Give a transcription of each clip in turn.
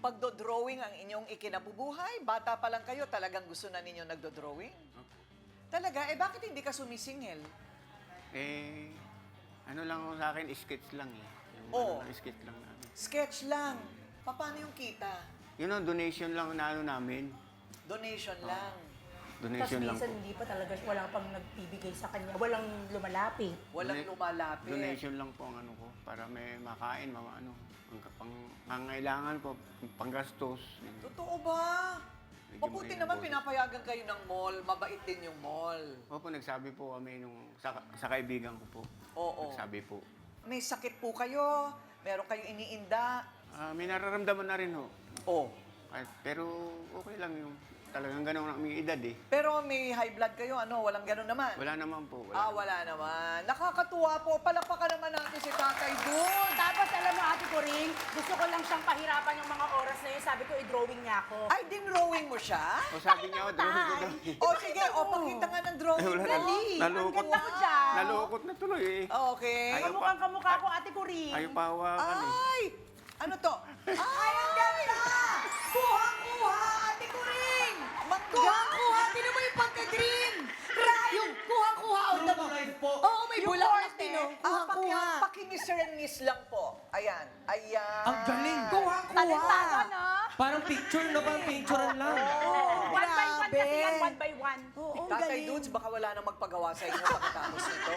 pagdodrawing ang inyong ikinabubuhay? Bata pa lang kayo, talagang gusto na ninyo nagdodrawing? Talaga? Eh, bakit hindi ka sumisingil? Eh, ano lang sa akin, sketch lang eh. Yung Oo. sketch lang namin. Sketch lang. Paano yung kita? Yun ang donation lang na ano namin. Donation lang. Tapos Donation lang minsan po. hindi pa talaga, wala pang nagbibigay sa kanya. Walang lumalapit. Walang lumalapit. Donation lang po ang ano ko, para may makain, ano, pangailangan po, panggastos. Yun. Totoo ba? Medyo Mabuti mahirap naman po. pinapayagan kayo ng mall. Mabait din yung mall. Opo, nagsabi po kami sa kaibigan ko po. Oo. Nagsabi po. May sakit po kayo. Meron kayong iniinda. May nararamdaman na rin ho. Oh. Pero okay lang yung talagang ganun ang aming edad eh. Pero may high blood kayo, ano? Walang ganun naman. Wala naman po. Wala naman. Nakakatuwa po. Palakpakan naman natin si Tatay Dun. Tapos alam mo, Ate Coring, gusto ko lang siyang pahirapan yung mga oras na yun. Sabi ko, i-drawing niya ako. Ay, dinrowing mo siya? O sabi niya, drawing ko daw. O sige, pakita nga ng drawing. Wala Dali. nalukot. Ang ganda mo dyan. Nalukot na tuloy eh. Okay. Ayaw Kamukhang kamukha ko, Ate Coring. Ayaw pa hawakan eh. Ay! Ano to? Ay, ang ganda! Kuha-kuha, Ate Kuring! Kuha-kuha! Tinan mo yung pagka-green! Yung kuha-kuha out na mo. Oo, may Yung bulak na korte. tino. Kuha-kuha. Pakinis lang po. Ayan. Ayan. Ang galing. Talentado, no? Parang picture, no? Parang picturean lang. One by one grabe. kasi yan, one by one. Oo, Tatay Dudes, baka wala nang magpagawa sa inyo pagkatapos nito.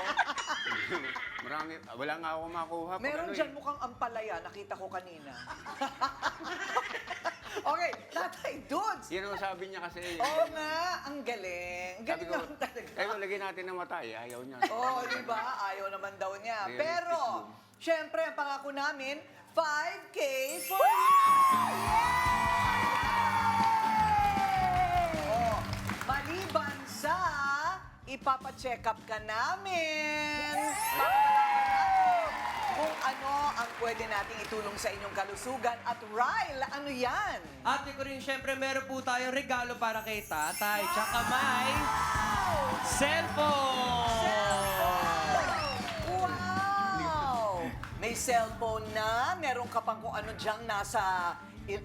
Marami, wala nga ako makuha. pag Meron ano dyan eh. mukhang ampalaya, nakita ko kanina. Okay, Tatay Dudes! Yan ang sabi niya kasi. Oo nga, ang galing. Ang Sabi galing ko, naman talaga. tayo lagyan natin ng matay. Ayaw niya. Oo, di ba? Ayaw naman daw niya. Realistic Pero, dun. syempre, ang pangako namin, 5K for you! Oh, maliban sa ipapacheck up ka namin. Para malaman natin kung ano ang pwede nating itulong sa inyong kalusugan. At Ryle, ano yan? Ate ko rin, syempre, meron po tayong regalo para kay tatay. Tsaka may cellphone! Wow! May cellphone na, meron ka pang kung ano diyang nasa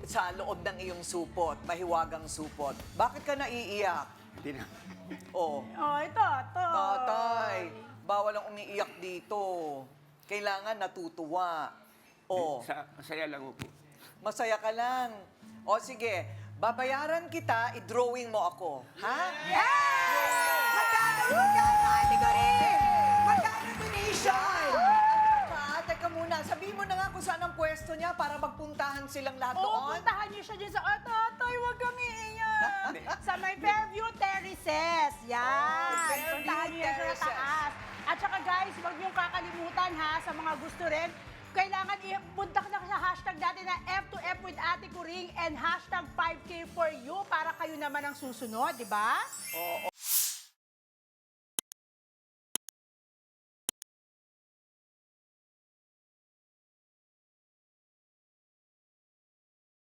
sa loob ng iyong supot, mahiwagang supot. Bakit ka naiiyak? Hindi na. Oh, Oh, ito. tatay, bawal ang umiiyak dito. Kailangan natutuwa. Oh, Masaya lang po. masaya ka lang. O sige, babayaran kita, i-drawing mo ako. Ha? Magkano Ate Coring? Magkano donation? Teka muna, sabihin mo na nga kung saan ang pwesto niya para magpuntahan silang lahat Oo, doon. puntahan niyo siya dyan sa, tatay, huwag kang iiyak. Sa may Fairview Terraces. Yan. Oh, Fairview Puntahan niyo yan sa Terraces. taas. At saka guys, huwag niyong kakalimutan ha, sa mga gusto rin, kailangan i-punta na sa hashtag natin na F2F with Ate Coring and hashtag 5K for you para kayo naman ang susunod, di ba? Oo.